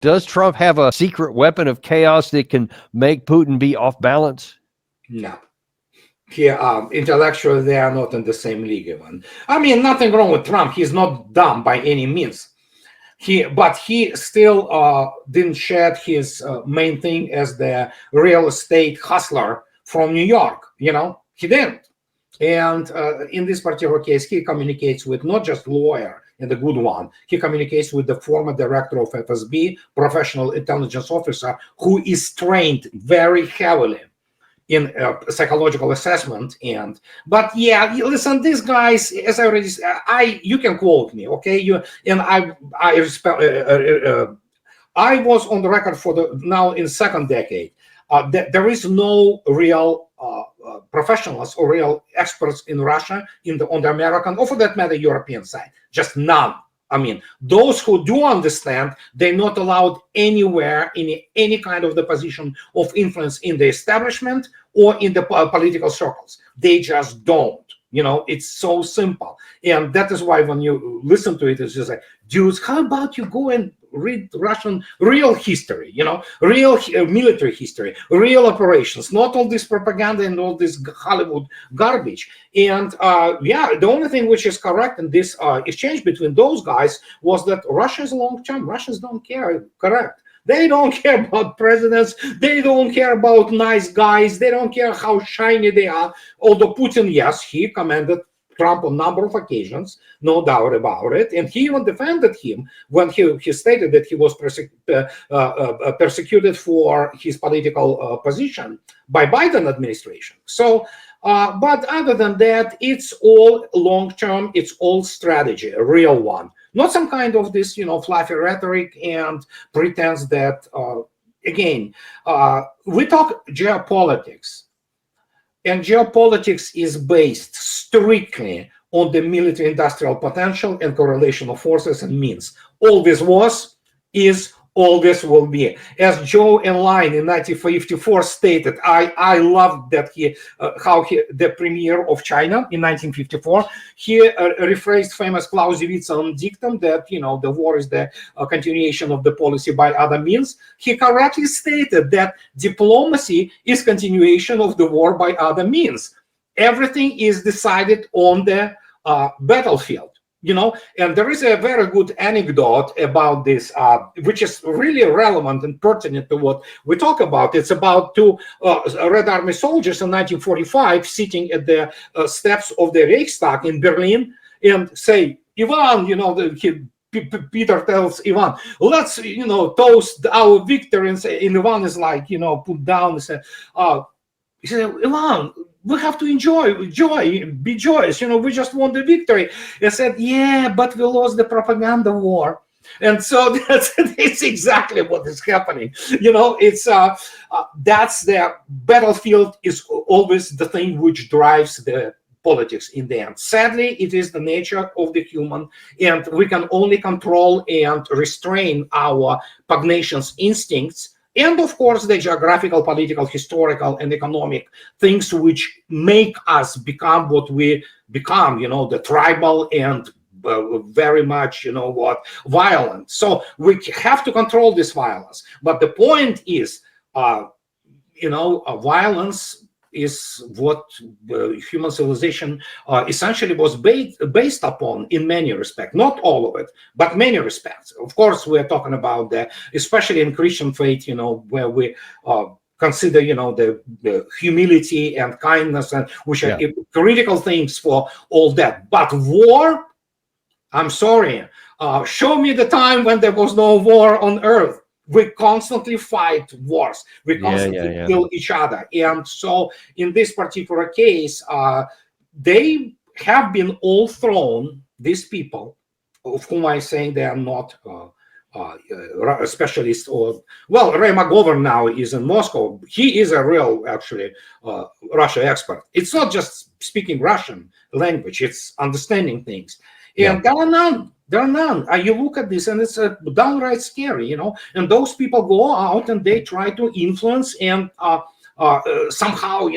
Does Trump have a secret weapon of chaos that can make Putin be off balance? No. Intellectually, they are not in the same league even. I mean, nothing wrong with Trump. He's not dumb by any means. But he still didn't shed his main thing as the real estate hustler from New York. He didn't. And in this particular case, he communicates with not just lawyer and the good one. He communicates with the former director of FSB, professional intelligence officer, who is trained very heavily in psychological assessment. But yeah, listen, these guys, as I already said, you can quote me, okay? I respect. I was on the record for now in second decade. There is no real professionals or real experts in Russia on the American or for that matter European side, just none. I mean, those who do understand, they're not allowed anywhere in any kind of the position of influence in the establishment or in the political circles. They just don't. It's so simple. And that is why when you listen to it, it's just like, dudes, how about you go and read Russian real history, real military history, real operations, not all this propaganda and all this Hollywood garbage. And the only thing which is correct in this exchange between those guys was that Russia is long-term. Russians don't care, correct? They don't care about presidents. They don't care about nice guys. They don't care how shiny they are. Although Putin, yes, he commended Trump on a number of occasions, no doubt about it. And he even defended him when he stated that he was persecuted for his political position by Biden administration. So, but other than that, it's all long-term. It's all strategy, a real one. Not some kind of this, fluffy rhetoric and pretense that, again, we talk geopolitics. And geopolitics is based strictly on the military-industrial potential and correlation of forces and means. All this was, is, all this will be. As Joe Enline in 1954 stated, I love that the premier of China in 1954, he rephrased famous Clausewitz dictum that, the war is the continuation of the policy by other means. He correctly stated that diplomacy is continuation of the war by other means. Everything is decided on the battlefield. And there is a very good anecdote about this, which is really relevant and pertinent to what we talk about. It's about two Red Army soldiers in 1945 sitting at the steps of the Reichstag in Berlin and say, Ivan, Peter tells Ivan, let's, toast our victory. And Ivan is like, put down and say, he said, Ivan, we have to be joyous. We just won the victory. I said, yeah, but we lost the propaganda war. And so it's exactly what is happening. It's that's the battlefield is always the thing which drives the politics in the end. Sadly, it is the nature of the human, and we can only control and restrain our pugnacious instincts. And of course, the geographical, political, historical, and economic things which make us become what we become, the tribal and very much, violent. So we have to control this violence. But the point is, violence is what human civilization essentially was based upon in many respects. Not all of it, but many respects. Of course, we're talking about especially in Christian faith, where we consider, the humility and kindness, and which are critical things for all that. But war, I'm sorry, show me the time when there was no war on earth. We constantly fight wars. We constantly kill each other. And so in this particular case, they have been all thrown, these people, of whom I'm saying they are not specialists, Ray McGovern now is in Moscow. He is a real, actually, Russia expert. It's not just speaking Russian language, it's understanding things. And there are none. You look at this and it's downright scary, and those people go out and they try to influence and somehow,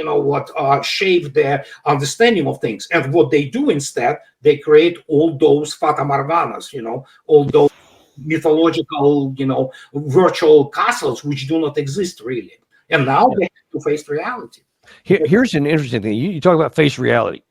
shape their understanding of things. And what they do instead, they create all those fata morganas, all those mythological, virtual castles which do not exist really. And now they have to face reality. Here's an interesting thing. You talk about face reality.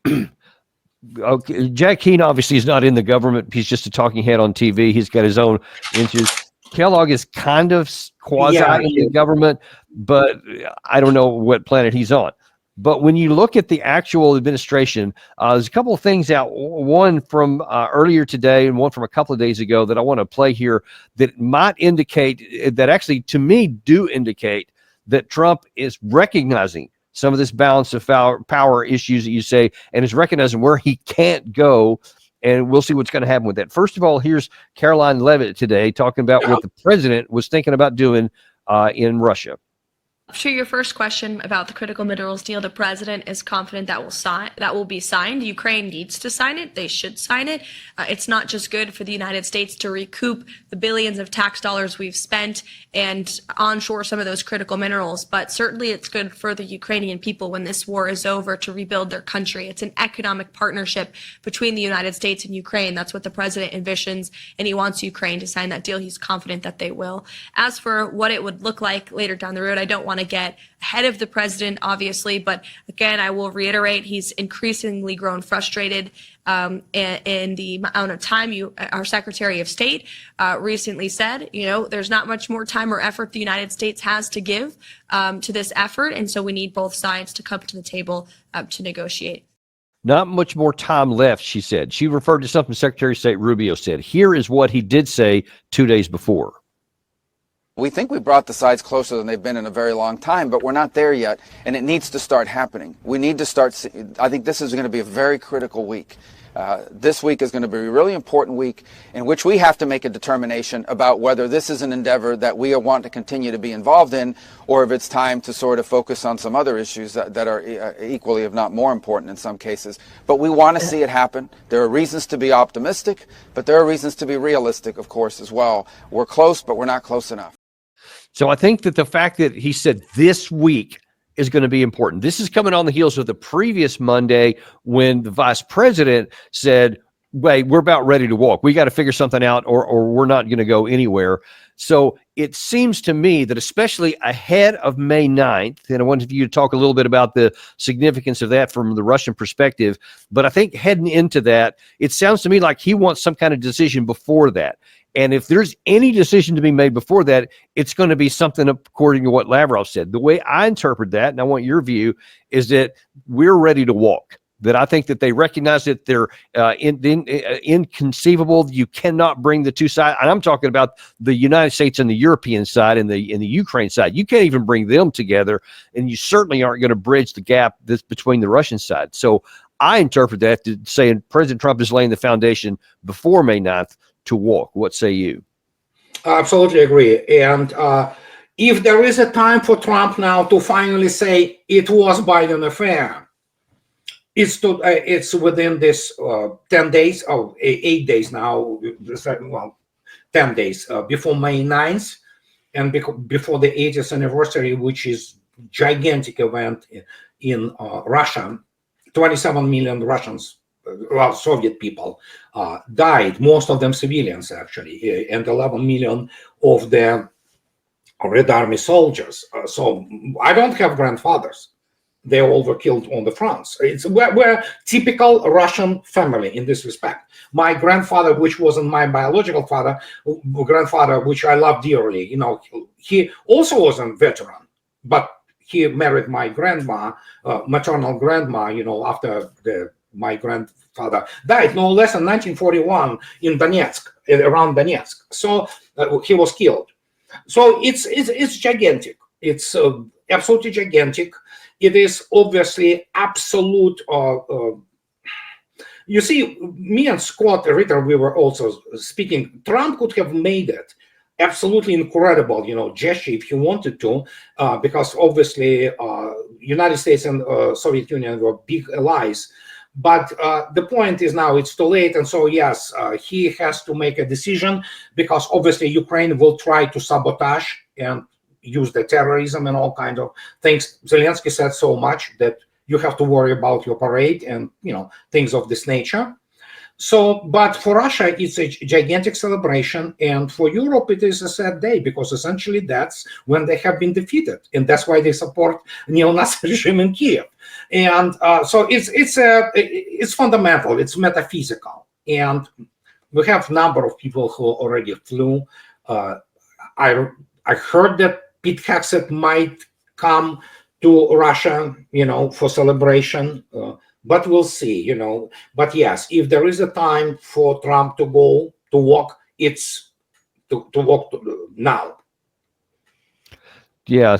Okay, Jack Keane obviously is not in the government. He's just a talking head on TV. He's got his own issues. Kellogg is kind of quasi in the government, but I don't know what planet he's on. But when you look at the actual administration, there's a couple of things out. One from earlier today and one from a couple of days ago that I want to play here that might indicate that actually, to me, do indicate that Trump is recognizing some of this balance of power issues that you say, and is recognizing where he can't go. And we'll see what's going to happen with that. First of all, here's Caroline Leavitt today talking about what the president was thinking about doing in Russia. To your first question about the critical minerals deal, the president is confident that will be signed. Ukraine needs to sign it. They should sign it. It's not just good for the United States to recoup the billions of tax dollars we've spent and onshore some of those critical minerals, but certainly it's good for the Ukrainian people when this war is over to rebuild their country. It's an economic partnership between the United States and Ukraine. That's what the president envisions, and he wants Ukraine to sign that deal. He's confident that they will. As for what it would look like later down the road, I don't want to get ahead of the president, obviously, but again, I will reiterate, he's increasingly grown frustrated in the amount of time our Secretary of State recently said, there's not much more time or effort the United States has to give to this effort, and so we need both sides to come to the table to negotiate. Not much more time left, she said. She referred to something Secretary of State Rubio said. Here is what he did say 2 days before. We think we brought the sides closer than they've been in a very long time, but we're not there yet, and it needs to start happening. We need to start. I think this is going to be a very critical week. This week is going to be a really important week in which we have to make a determination about whether this is an endeavor that we want to continue to be involved in, or if it's time to sort of focus on some other issues that are equally, if not more important in some cases. But we want to see it happen. There are reasons to be optimistic, but there are reasons to be realistic, of course, as well. We're close, but we're not close enough. So I think that the fact that he said this week is going to be important. This is coming on the heels of the previous Monday when the vice president said, wait, we're about ready to walk. We got to figure something out or we're not going to go anywhere. So it seems to me that especially ahead of May 9th, and I wanted you to talk a little bit about the significance of that from the Russian perspective, but I think heading into that, it sounds to me like he wants some kind of decision before that. And if there's any decision to be made before that, it's going to be something according to what Lavrov said. The way I interpret that, and I want your view, is that we're ready to walk. That I think that they recognize that they're inconceivable. You cannot bring the two sides. And I'm talking about the United States and the European side and the Ukraine side. You can't even bring them together, and you certainly aren't going to bridge the gap that's between the Russian side. So I interpret that to say President Trump is laying the foundation before May 9th to walk. What say you? I absolutely agree. And if there is a time for Trump now to finally say it was Biden affair, it's within this 10 days, 8 days now, well, 10 days before May 9th and before the 80th anniversary, which is gigantic event in Russia. 27 million Russians, Soviet people died, most of them civilians actually, and 11 million of the Red Army soldiers. So I don't have grandfathers. They all were killed on the fronts. We're typical Russian family in this respect. My grandfather, which wasn't my biological grandfather, which I love dearly, he also was a veteran, but he married my grandma, maternal grandma, after my grandfather died, no less than 1941 in Donetsk, around Donetsk. So he was killed. So it's gigantic. It's absolutely gigantic. It is obviously absolute. You see, me and Scott Ritter, we were also speaking. Trump could have made it absolutely incredible, gesture if he wanted to, because obviously United States and Soviet Union were big allies. But the point is now it's too late. And so, yes, he has to make a decision because obviously Ukraine will try to sabotage and use the terrorism and all kinds of things. Zelensky said so much that you have to worry about your parade and, things of this nature. So, but for Russia, it's a gigantic celebration, and for Europe, it is a sad day because essentially that's when they have been defeated, and that's why they support neo-Nazi regime in Kiev. And so it's fundamental, it's metaphysical, and we have a number of people who already flew. I heard that Pete Hegseth might come to Russia, for celebration. But we'll see, But yes, if there is a time for Trump to go to walk, it's to walk now. Yeah,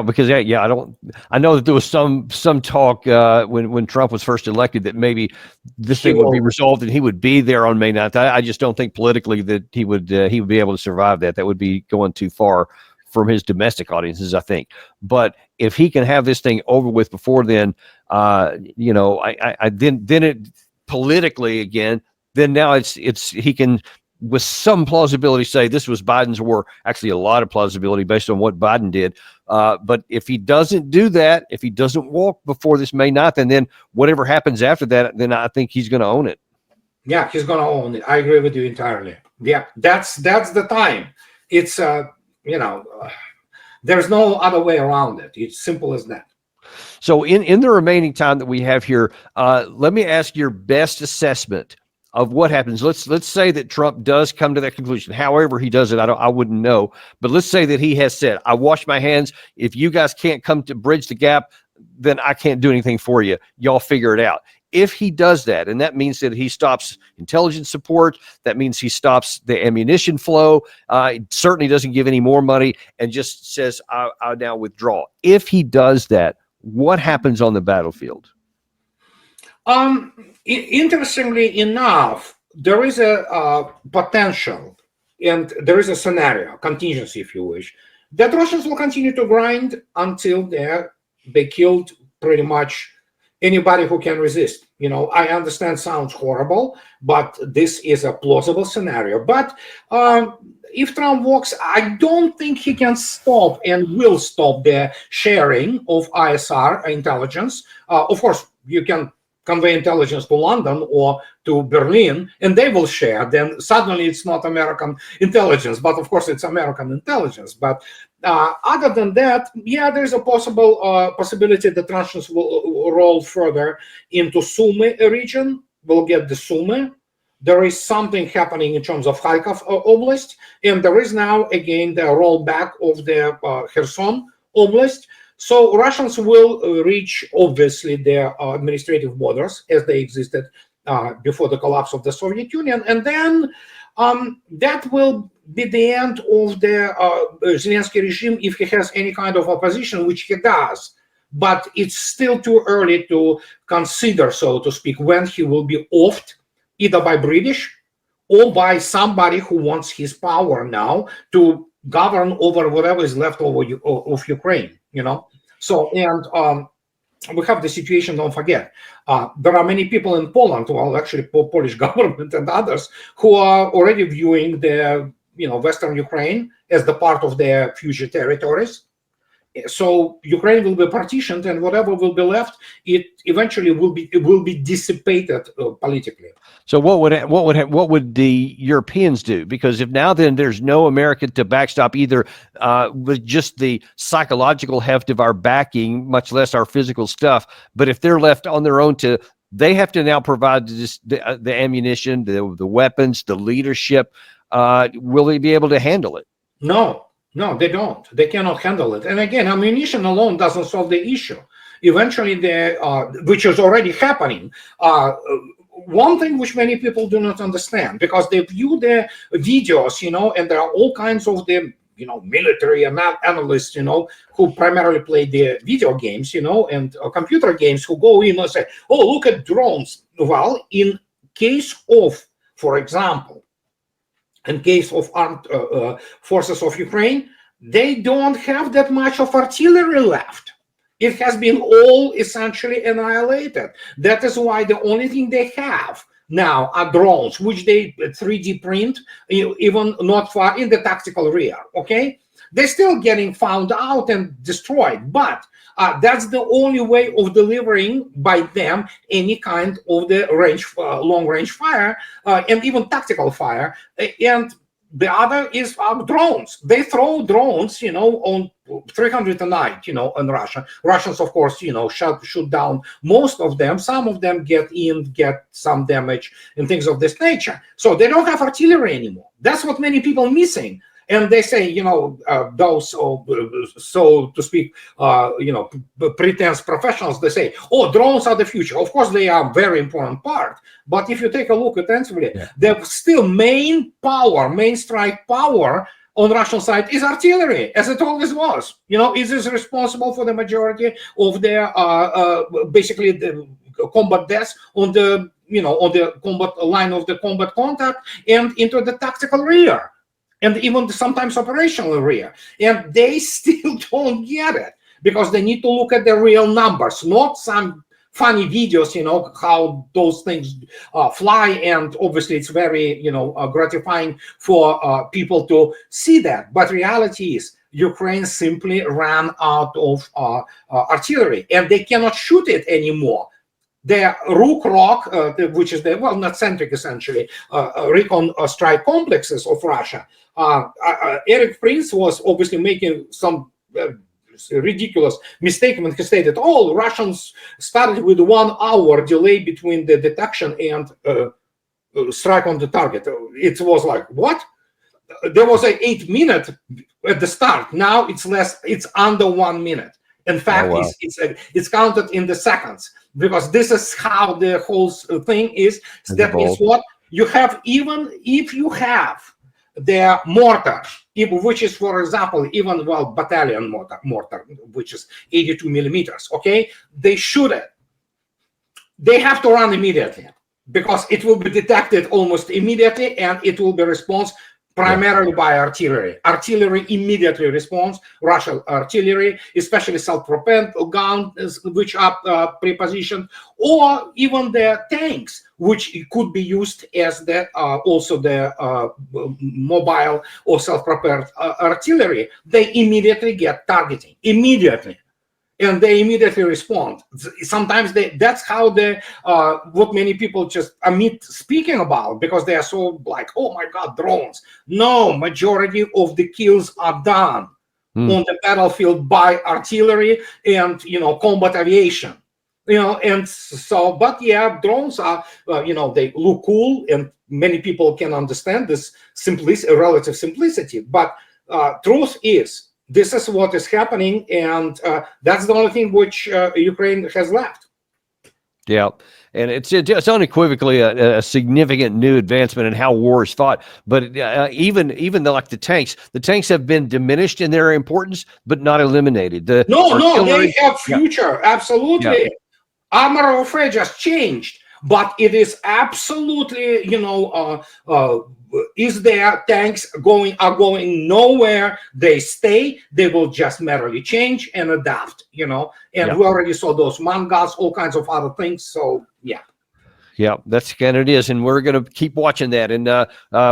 because I know that there was some talk when Trump was first elected that maybe this thing would be resolved and he would be there on May 9th. I just don't think politically that he would be able to survive that. That would be going too far from his domestic audiences, I think. But if he can have this thing over with before then, then it politically again, then now it's he can with some plausibility say this was Biden's war. Actually, a lot of plausibility based on what Biden did. But if he doesn't do that, if he doesn't walk before this May 9th, and then whatever happens after that, then I think he's going to own it. Yeah, he's going to own it. I agree with you entirely. Yeah, that's the time. It's there's no other way around it. It's simple as that. So in the remaining time that we have here, let me ask your best assessment of what happens. Let's say that Trump does come to that conclusion. However he does it, I wouldn't know. But let's say that he has said, I wash my hands. If you guys can't come to bridge the gap, then I can't do anything for you. Y'all figure it out. If he does that, and that means that he stops intelligence support, that means he stops the ammunition flow, certainly doesn't give any more money, and just says, I'll now withdraw. If he does that, what happens on the battlefield? Interestingly enough, there is a potential, and there is a scenario, contingency, if you wish, that Russians will continue to grind until they killed pretty much anybody who can resist. I understand sounds horrible, but this is a plausible scenario. But if Trump walks, I don't think he can stop and will stop the sharing of ISR intelligence. Of course, you can convey intelligence to London or to Berlin, and they will share. Then suddenly it's not American intelligence, but of course it's American intelligence. But other than that, yeah, there's a possibility that Russians will roll further into Sumy region. We'll get the Sumy. There is something happening in terms of Kharkov Oblast, and there is now again the rollback of the Kherson Oblast. So Russians will reach, obviously, their administrative borders as they existed before the collapse of the Soviet Union. And then that will be the end of the Zelensky regime if he has any kind of opposition, which he does. But it's still too early to consider, so to speak, when he will be offed, either by British or by somebody who wants his power now to govern over whatever is left over of Ukraine, So, and we have the situation, don't forget, there are many people in Poland, well, actually Polish government and others, who are already viewing the, Western Ukraine as the part of their future territories. So Ukraine will be partitioned, and whatever will be left, it eventually will be dissipated politically. So what would the Europeans do? Because if now then there's no America to backstop either with just the psychological heft of our backing, much less our physical stuff. But if they're left on their own they have to now provide the ammunition, the weapons, the leadership. Will they be able to handle it? No, they don't. They cannot handle it. And again, ammunition alone doesn't solve the issue. Eventually, which is already happening. One thing which many people do not understand, because they view the videos, and there are all kinds of the, military analysts, who primarily play the video games, and computer games, who go in and say, oh, look at drones. Well, in case of, for example, in case of armed forces of Ukraine, they don't have that much of artillery left. It has been all essentially annihilated. That is why the only thing they have now are drones, which they 3D print, even not far in the tactical rear, okay? they're still getting found out and destroyed. But that's the only way of delivering by them any kind of the long-range fire and even tactical fire. And the other is drones. They throw drones, on 300 a night, in Russia. Russians, of course, shoot down most of them. Some of them get some damage and things of this nature. So they don't have artillery anymore. That's what many people are missing. And they say, those, so to speak, pretense professionals, they say, oh, drones are the future. Of course, they are a very important part. But if you take a look attentively, the still main strike power on the Russian side is artillery, as it always was. It is responsible for the majority of their, basically, the combat deaths on the, on the combat line of the combat contact and into the tactical rear. And even sometimes operational rear. And they still don't get it because they need to look at the real numbers, not some funny videos, how those things fly. And obviously it's very, gratifying for people to see that. But reality is Ukraine simply ran out of artillery and they cannot shoot it anymore. The Rook, which is the, not centric essentially, recon strike complexes of Russia. Eric Prince was obviously making some ridiculous mistake when he stated, oh, Russians started with 1 hour delay between the detection and strike on the target. It was like, what? There was an 8 minute at the start. Now it's less, it's under 1 minute. In fact, wow. it's counted in the seconds because this is how the whole thing is. That means what you have, even if you have the mortar, which is, for example, even battalion mortar, which is 82 millimeters. Okay, they shoot it. They have to run immediately because it will be detected almost immediately, and it will be response primarily by artillery. Artillery immediately responds. Russian artillery, especially self-propelled guns, which are pre-positioned, or even the tanks, which could be used as the also the mobile or self-propelled artillery. They immediately get targeting immediately. And they immediately respond. Sometimes that's how what many people just omit speaking about because they are so like, oh my God, drones. No, majority of the kills are done on the battlefield by artillery and combat aviation. And so, but yeah, drones are, they look cool, and many people can understand this relative simplicity. But truth is, this is what is happening, and that's the only thing which Ukraine has left. Yeah, and it's unequivocally a significant new advancement in how war is fought. But even like the tanks have been diminished in their importance, but not eliminated. No, they have future. Yeah. Absolutely, yeah. Armor warfare just changed, but it is absolutely, is there tanks are going nowhere? They stay. They will just merely change and adapt, and we already saw those mangas, all kinds of other things. So yeah. Yeah, that's kind of it is, and we're going to keep watching that, and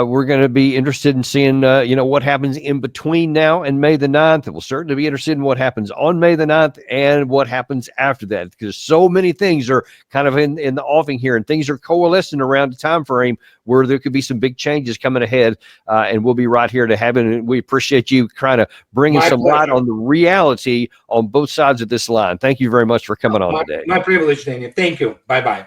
we're going to be interested in seeing, what happens in between now and May the 9th. We'll certainly be interested in what happens on May the 9th and what happens after that, because so many things are kind of in the offing here, and things are coalescing around a time frame where there could be some big changes coming ahead, and we'll be right here to have it. And we appreciate you kind of bringing some light on the reality on both sides of this line. Thank you very much for coming on today. My privilege, Daniel. Thank you. Bye-bye.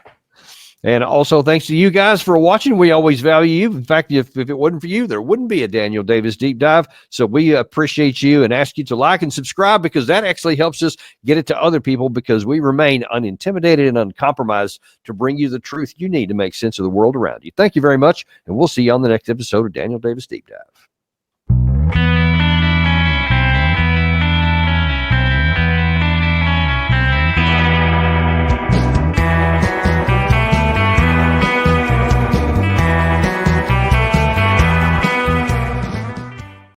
And also, thanks to you guys for watching. We always value you. In fact, if it wasn't for you, there wouldn't be a Daniel Davis Deep Dive. So we appreciate you and ask you to like and subscribe, because that actually helps us get it to other people, because we remain unintimidated and uncompromised to bring you the truth you need to make sense of the world around you. Thank you very much, and we'll see you on the next episode of Daniel Davis Deep Dive.